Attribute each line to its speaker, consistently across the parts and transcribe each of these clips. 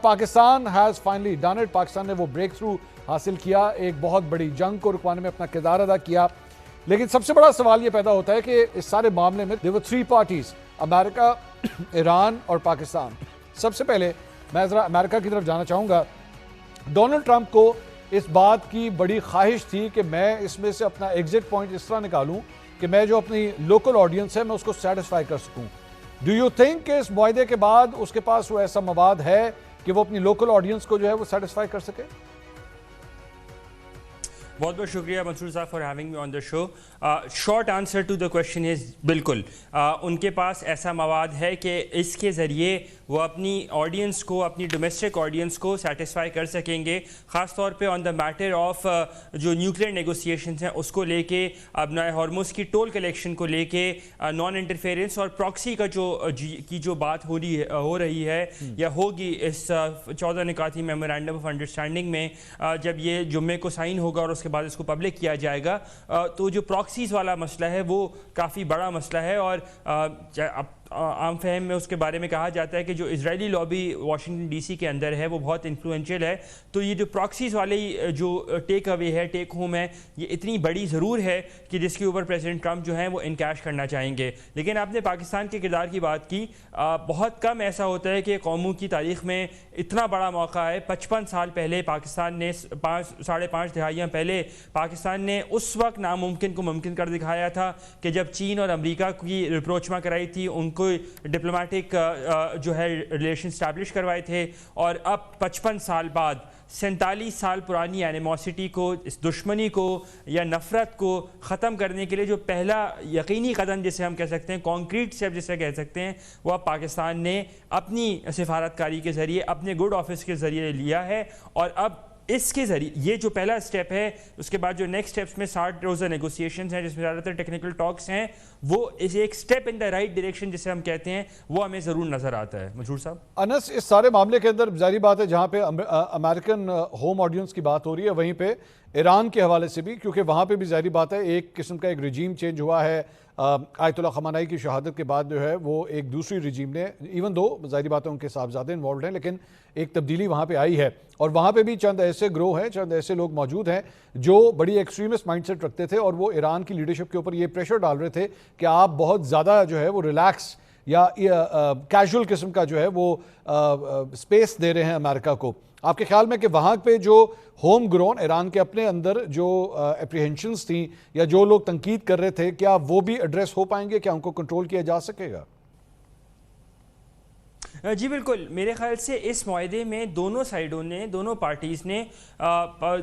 Speaker 1: Pakistan has finally done it. Pakistan نے وہ break through حاصل کیا, ایک بہت بڑی جنگ کو رکوانے میں اپنا کردار ادا کیا. لیکن سب سے بڑا سوال یہ پیدا ہوتا ہے کہ اس سارے معاملے میں there were three parties, امریکہ, ایران اور پاکستان. سب سے پہلے میں ذرا امریکہ کی طرف جانا چاہوں گا. ڈونلڈ ٹرمپ کو اس بات کی بڑی خواہش تھی کہ میں اس میں سے اپنا ایگزٹ پوائنٹ اس طرح نکالوں کہ میں جو اپنی لوکل آڈینس ہے میں اس کو سیٹسفائی کر سکوں. ڈو یو تھنک کہ اس معاہدے کے بعد اس کے پاس وہ ایسا مواد ہے کہ وہ اپنی لوکل آڈینس کو جو ہے وہ سیٹسفائی کر سکے؟
Speaker 2: بہت بہت شکریہ منصور صاحب for having me on the show. Short answer to the question is بالکل ان کے پاس ایسا مواد ہے کہ اس کے ذریعے وہ اپنی آڈینس کو, اپنی ڈومیسٹک آڈینس کو سیٹسفائی کر سکیں گے, خاص طور پہ آن دا میٹر آف جو نیوکلیئر نیگوسیشنز ہیں اس کو لے کے, ابناء ہارموز کی ٹول کلیکشن کو لے کے, نان انٹرفیئرنس اور پراکسی کا جو بات ہو رہی ہے یا ہوگی اس 14 نکاتی میمورینڈم آف انڈرسٹینڈنگ میں جب یہ جمعے کو سائن ہوگا اور اس کے بعد اس کو پبلک کیا جائے گا, تو جو پراکسیز والا مسئلہ ہے وہ کافی بڑا مسئلہ ہے. اور عام فہم میں اس کے بارے میں کہا جاتا ہے کہ جو اسرائیلی لابی واشنگٹن ڈی سی کے اندر ہے وہ بہت انفلوئنشیل ہے. تو یہ جو پراکسیز والی جو ٹیک اوے ہے, ٹیک ہوم ہے, یہ اتنی بڑی ضرور ہے کہ جس کے اوپر پریزیڈنٹ ٹرمپ جو ہیں وہ انکیش کرنا چاہیں گے. لیکن آپ نے پاکستان کے کردار کی بات کی, بہت کم ایسا ہوتا ہے کہ قوموں کی تاریخ میں اتنا بڑا موقع ہے. 55 سال پہلے پاکستان نے, 5.5 دہائیاں پہلے پاکستان نے اس وقت ناممکن کو ممکن کر دکھایا تھا کہ جب چین اور امریکہ کی ریپروچمہ کرائی تھی, ان کو ڈپلومیٹک جو ہے ریلیشن اسٹیبلش کروائے تھے, اور اب 55 سال بعد 47 سال پرانی اینیموسٹی کو, اس دشمنی کو یا نفرت کو ختم کرنے کے لیے جو پہلا یقینی قدم جسے ہم کہہ سکتے ہیں, کانکریٹ اسٹیپ جسے کہہ سکتے ہیں, وہ اب پاکستان نے اپنی سفارتکاری کے ذریعے, اپنے گڈ آفس کے ذریعے لیا ہے. اور اب اس کے ذریعے یہ جو پہلا اسٹیپ ہے, اس کے بعد جو نیکسٹ اسٹیپس میں 60 روزہ نیگوسیشنز ہیں جس میں زیادہ تر ٹیکنیکل ٹاکس ہیں, وہ ایک step in the right direction جسے ہم کہتے ہیں, وہ ہمیں ضرور نظر آتا ہے. منصور صاحب,
Speaker 1: انس, اس سارے معاملے کے اندر ظاہری بات ہے جہاں پہ امریکن ہوم آڈینس کی بات ہو رہی ہے, وہیں پہ ایران کے حوالے سے بھی, کیونکہ وہاں پہ بھی ظاہری بات ہے ایک قسم کا ایک رجیم چینج ہوا ہے. آیت اللہ خامنائی کی شہادت کے بعد جو ہے وہ ایک دوسری رجیم نے, ایون دو ظاہری بات ہے ان کے صاحبزادے انوالوڈ ہیں, لیکن ایک تبدیلی وہاں پہ آئی ہے. اور وہاں پہ بھی چند ایسے گروہ ہیں, چند ایسے لوگ موجود ہیں جو بڑی ایکسٹریمسٹ مائنڈ سیٹ رکھتے تھے, اور وہ ایران کی لیڈرشپ کے اوپر یہ پریشر ڈال رہے تھے کہ آپ بہت زیادہ جو ہے وہ ریلیکس یا کیجول قسم کا جو ہے وہ سپیس دے رہے ہیں امریکہ کو. آپ کے خیال میں کہ وہاں پہ جو ہوم گرون ایران کے اپنے اندر جو اپریہنشنز تھیں یا جو لوگ تنقید کر رہے تھے, کیا وہ بھی ایڈریس ہو پائیں گے, کیا ان کو کنٹرول کیا جا سکے گا؟
Speaker 2: جی بالکل, میرے خیال سے اس معاہدے میں دونوں سائیڈوں نے, دونوں پارٹیز نے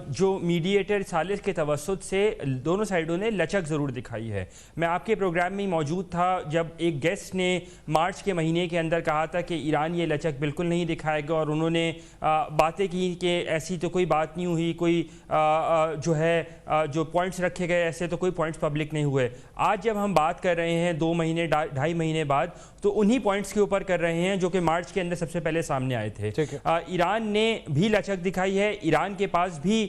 Speaker 2: جو میڈیٹر ثالث کے توسط سے دونوں سائیڈوں نے لچک ضرور دکھائی ہے. میں آپ کے پروگرام میں موجود تھا جب ایک گیسٹ نے مارچ کے مہینے کے اندر کہا تھا کہ ایران یہ لچک بالکل نہیں دکھائے گا, اور انہوں نے باتیں کی کہ ایسی تو کوئی بات نہیں ہوئی, کوئی جو ہے جو پوائنٹس رکھے گئے ایسے تو کوئی پوائنٹس پبلک نہیں ہوئے. آج جب ہم بات کر رہے ہیں 2 مہینے 2.5 مہینے بعد, تو انہی پوائنٹس کے اوپر کر رہے ہیں جو کہ مارچ کے اندر سب سے پہلے سامنے آئے تھے. ایران نے بھی لچک دکھائی ہے. ایران کے پاس بھی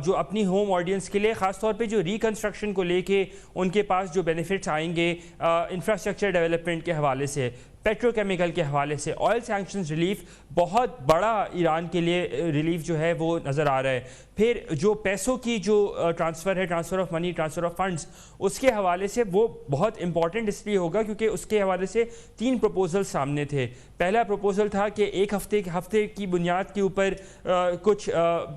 Speaker 2: جو اپنی ہوم آڈینس کے لیے, خاص طور پہ جو ریکنسٹرکشن کو لے کے ان کے پاس جو بینیفٹس آئیں گے انفراسٹرکچر ڈیولپمنٹ کے حوالے سے, پیٹرو کیمیکل کے حوالے سے, آئل سینکشنز ریلیف, بہت بڑا ایران کے لیے ریلیف جو ہے وہ نظر آ رہا ہے. پھر جو پیسوں کی جو ٹرانسفر ہے, transfer of money, transfer of funds, اس کے حوالے سے وہ بہت امپورٹنٹ اس لیے ہوگا کیونکہ اس کے حوالے سے 3 پروپوزل سامنے تھے. پہلا پروپوزل تھا کہ ایک ہفتے کی بنیاد کے اوپر کچھ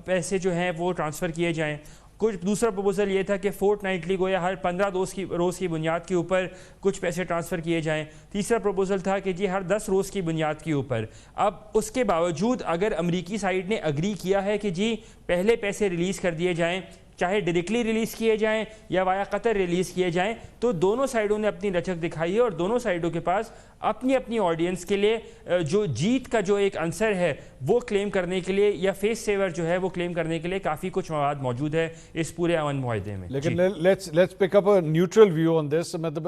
Speaker 2: پیسے جو ہیں وہ ٹرانسفر کیے جائیں. دوسرا پروپوزل یہ تھا کہ فورٹ نائٹلی گویا ہر 15 روز کی بنیاد کے اوپر کچھ پیسے ٹرانسفر کیے جائیں. تیسرا پروپوزل تھا کہ جی ہر 10 روز کی بنیاد کے اوپر. اب اس کے باوجود اگر امریکی سائیڈ نے اگری کیا ہے کہ جی پہلے پیسے ریلیز کر دیے جائیں, چاہے ڈائریکٹلی ریلیز کیے جائیں یا وایا قطر ریلیز کیے جائیں, تو دونوں سائیڈوں نے اپنی لچک دکھائی ہے, اور دونوں سائیڈوں کے پاس اپنی آڈینس کے لیے جو جیت کا جو ایک عنصر ہے وہ کلیم کرنے کے لیے, یا فیس سیور جو ہے وہ کلیم کرنے کے لیے کافی کچھ مواد موجود ہے اس پورے امن معاہدے میں.
Speaker 1: لیکن let's pick up a neutral view on this. مطلب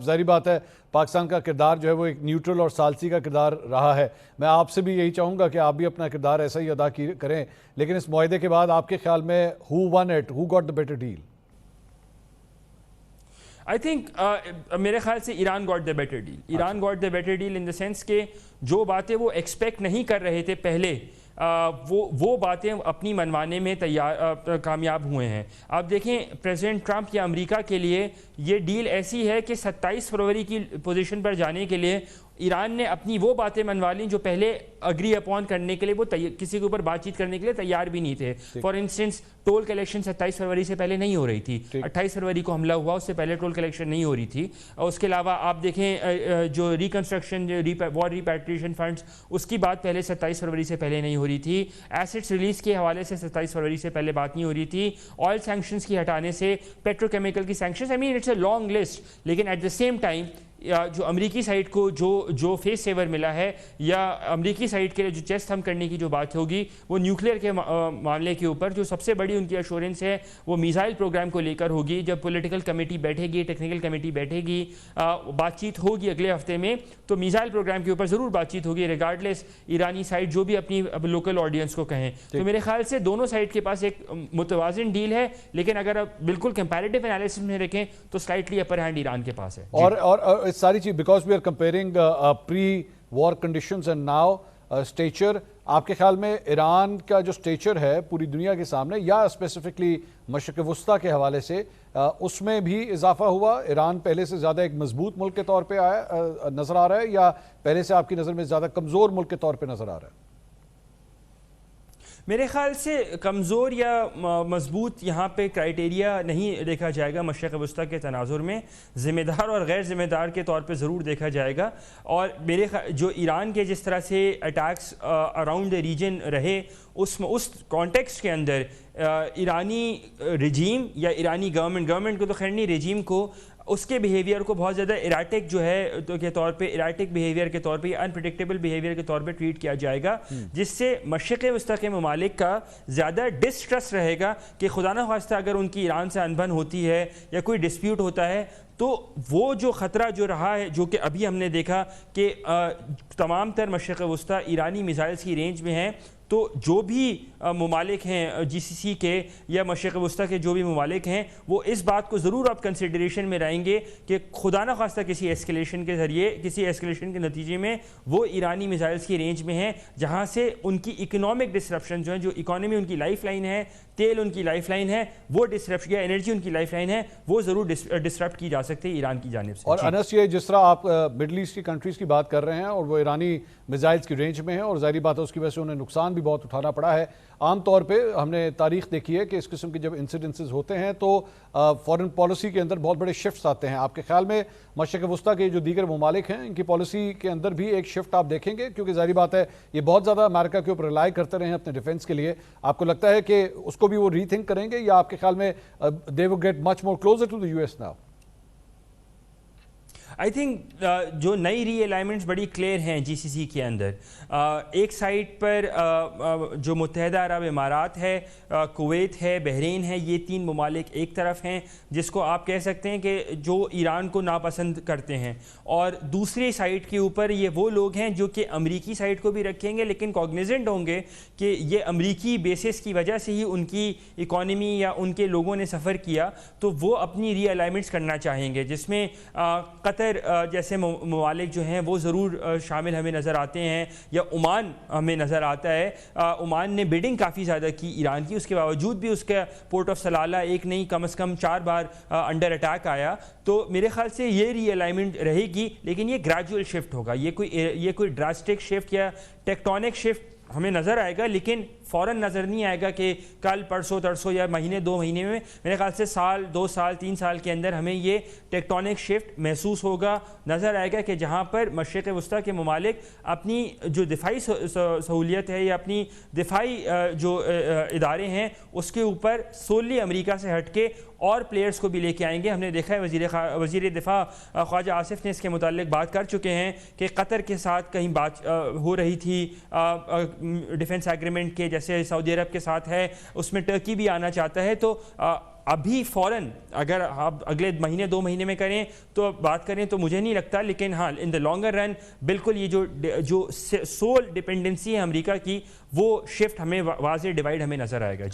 Speaker 1: ظاہری بات ہے پاکستان کا کردار جو ہے وہ ایک نیوٹرل اور ثالثی کا کردار رہا ہے. میں آپ سے بھی یہی چاہوں گا کہ آپ بھی اپنا کردار ایسا ہی ادا کریں, لیکن اس معاہدے کے بعد آپ کے خیال میں who won it, who got the better deal?
Speaker 2: I think میرے خیال سے Iran got the better deal. Iran got the better deal in the sense کہ جو باتیں وہ ایکسپیکٹ نہیں کر رہے تھے پہلے, وہ باتیں اپنی منوانے میں کامیاب ہوئے ہیں. آپ دیکھیں پریزیڈنٹ ٹرمپ یا امریکہ کے لیے یہ ڈیل ایسی ہے کہ 27 فروری کی پوزیشن پر جانے کے لیے ایران نے اپنی وہ باتیں منوا لیں جو پہلے اگری اپون کرنے کے لیے وہ کسی کے اوپر بات چیت کرنے کے لیے تیار بھی نہیں تھے. فار انسٹنس ٹول کلیکشن 27 فروری سے پہلے نہیں ہو رہی تھی, 28 فروری کو حملہ ہوا, اس سے پہلے ٹول کلیکشن نہیں ہو رہی تھی. اس کے علاوہ آپ دیکھیں جو ریکنسٹرکشن وار ریپیٹریشن فنڈز, اس کی بات پہلے 27 فروری سے پہلے نہیں ہو رہی تھی. ایسٹس ریلیز کے حوالے سے 27 فروری سے پہلے بات نہیں ہو رہی تھی. آئل سینکشنز کی ہٹانے سے پیٹرو کیمیکل کی sanctions, I mean it's a long list. لیکن ایٹ دا سیم ٹائم جو امریکی سائڈ کو جو فیس سیور ملا ہے, یا امریکی سائڈ کے لیے جو چیسٹ تھم کرنے کی جو بات ہوگی وہ نیوکلیئر کے معاملے کے اوپر جو سب سے بڑی ان کی ایشورنس ہے وہ میزائل پروگرام کو لے کر ہوگی. جب پولیٹیکل کمیٹی بیٹھے گی, ٹیکنیکل کمیٹی بیٹھے گی, بات چیت ہوگی اگلے ہفتے میں, تو میزائل پروگرام کے اوپر ضرور بات چیت ہوگی ریگارڈلیس ایرانی سائڈ جو بھی اپنی لوکل آڈینس کو کہیں. تو میرے خیال سے دونوں سائڈ کے پاس ایک متوازن ڈیل ہے, لیکن اگر آپ بالکل کمپیریٹیو انالیسس میں رکھیں تو سلائٹلی اپر ہینڈ ایران کے پاس ہے.
Speaker 1: اور ساری چیز because we are comparing pre war conditions and now stature, آپ کے خیال میں ایران کا جو اسٹیچر ہے پوری دنیا کے سامنے یا اسپیسیفکلی مشرق وسطیٰ کے حوالے سے, اس میں بھی اضافہ ہوا؟ ایران پہلے سے زیادہ ایک مضبوط ملک کے طور پہ نظر آ رہا ہے, یا پہلے سے آپ کی نظر میں زیادہ کمزور ملک کے طور پہ نظر آ رہا ہے؟
Speaker 2: میرے خیال سے کمزور یا مضبوط یہاں پہ کرائیٹیریا نہیں دیکھا جائے گا. مشرق وسطیٰ کے تناظر میں ذمہ دار اور غیر ذمہ دار کے طور پہ ضرور دیکھا جائے گا. اور جو ایران کے جس طرح سے اٹیکس اراؤنڈ دا ریجن رہے, اس کانٹیکسٹ کے اندر ایرانی رجیم یا ایرانی گورنمنٹ کو تو خیر نہیں, رجیم کو اس کے بیہیویئر کو بہت زیادہ ایراٹک جو ہے کے طور پہ, ایراٹک بیہیویئر کے طور پہ یا انپریڈکٹیبل بیہیویئر کے طور پہ ٹریٹ کیا جائے گا, جس سے مشرق وسطیٰ کے ممالک کا زیادہ ڈسٹرسٹ رہے گا کہ خدا نہ خواستہ اگر ان کی ایران سے انبن ہوتی ہے یا کوئی ڈسپیوٹ ہوتا ہے تو وہ جو خطرہ جو رہا ہے, جو کہ ابھی ہم نے دیکھا کہ تمام تر مشرق وسطیٰ ایرانی میزائلز کی رینج میں ہیں, تو جو بھی ممالک ہیں جی سی سی کے یا مشرق وسطیٰ کے جو بھی ممالک ہیں وہ اس بات کو ضرور اب کنسیڈریشن میں رہیں گے کہ خدا نہ خواستہ کسی ایسکیلیشن کے ذریعے, کسی ایسکیلیشن کے نتیجے میں وہ ایرانی میزائلز کی رینج میں ہیں, جہاں سے ان کی اکنامک ڈسرپشن جو ہیں, جو اکانومی ان کی لائف لائن ہے, تیل ان کی لائف لائن ہے, وہ ڈسرپشن یا انرجی ان کی لائف لائن ہے, وہ ضرور ڈسرپٹ کی جا سکتی ہے ایران کی جانب سے.
Speaker 1: اور انس, یہ جس طرح آپ مڈل ایسٹ کی کنٹریز کی بات کر رہے ہیں اور وہ ایرانی میزائلز کی رینج میں ہیں, اور ظاہری بات ہے اس کی وجہ سے انہیں نقصان بھی بہت اٹھانا پڑا ہے. عام طور پہ ہم نے تاریخ دیکھی ہے کہ اس قسم کے جب انسیڈنسز ہوتے ہیں تو فورن پالیسی کے اندر بہت بڑے شفٹس آتے ہیں. آپ کے خیال میں مشرق وسطیٰ کے جو دیگر ممالک ہیں ان کی پالیسی کے اندر بھی ایک شفٹ آپ دیکھیں گے؟ کیونکہ ظاہری بات ہے یہ بہت زیادہ امریکہ کے اوپر ریلائی کرتے رہے ہیں اپنے ڈیفنس کے لیے. آپ کو لگتا ہے کہ اس کو بھی وہ ری تھنک کریں گے, یا آپ کے خیال میں they will get much more closer to the US now?
Speaker 2: I think جو نئی ری الائنمنٹس بڑی کلیئر ہیں جی سی سی کے اندر. ایک سائڈ پر جو متحدہ عرب امارات ہے, کویت ہے, بحرین ہے, یہ تین ممالک ایک طرف ہیں جس کو آپ کہہ سکتے ہیں کہ جو ایران کو ناپسند کرتے ہیں, اور دوسری سائڈ کے اوپر یہ وہ لوگ ہیں جو کہ امریکی سائڈ کو بھی رکھیں گے لیکن کوگنیزنٹ ہوں گے کہ یہ امریکی بیسس کی وجہ سے ہی ان کی اکانومی یا ان کے لوگوں نے سفر کیا, تو وہ اپنی ری الائنمنٹس کرنا چاہیں گے, جس میں قطر جیسے ممالک جو ہیں وہ ضرور شامل ہمیں نظر آتے ہیں, یا عمان ہمیں نظر آتا ہے. عمان نے بیڈنگ کافی زیادہ کی ایران کی, اس کے باوجود بھی اس کا پورٹ آف سلالہ ایک نہیں کم از کم 4 بار انڈر اٹیک آیا. تو میرے خیال سے یہ ری الائنمنٹ رہے گی, لیکن یہ گریجول شفٹ ہوگا. یہ کوئی ڈراسٹک شفٹ یا ٹیکٹونک شفٹ ہمیں نظر آئے گا, لیکن فوراً نظر نہیں آئے گا کہ کل پرسوں ترسوں یا مہینے 2 مہینے میں. میرے خیال سے سال 2 سال 3 سال کے اندر ہمیں یہ ٹیکٹونک شفٹ محسوس ہوگا, نظر آئے گا کہ جہاں پر مشرق وسطیٰ کے ممالک اپنی جو دفاعی سہولیت ہے یا اپنی دفاعی جو ادارے ہیں اس کے اوپر سولی امریکہ سے ہٹ کے اور پلیئرز کو بھی لے کے آئیں گے. ہم نے دیکھا ہے وزیر دفاع خواجہ آصف نے اس کے متعلق بات کر چکے ہیں کہ قطر کے ساتھ کہیں بات ہو رہی تھی ڈیفنس ایگریمنٹ کے, جیسے سعودی عرب کے ساتھ ہے, اس میں ٹرکی بھی آنا چاہتا ہے. تو ابھی فوراً اگر آپ اگلے مہینے 2 مہینے میں کریں تو بات کریں تو مجھے نہیں لگتا, لیکن ہاں ان دا لانگر رن بالکل یہ جو سول ڈپینڈنسی ہے امریکہ کی, وہ شفٹ ہمیں واضح ڈیوائیڈ ہمیں نظر آئے گا.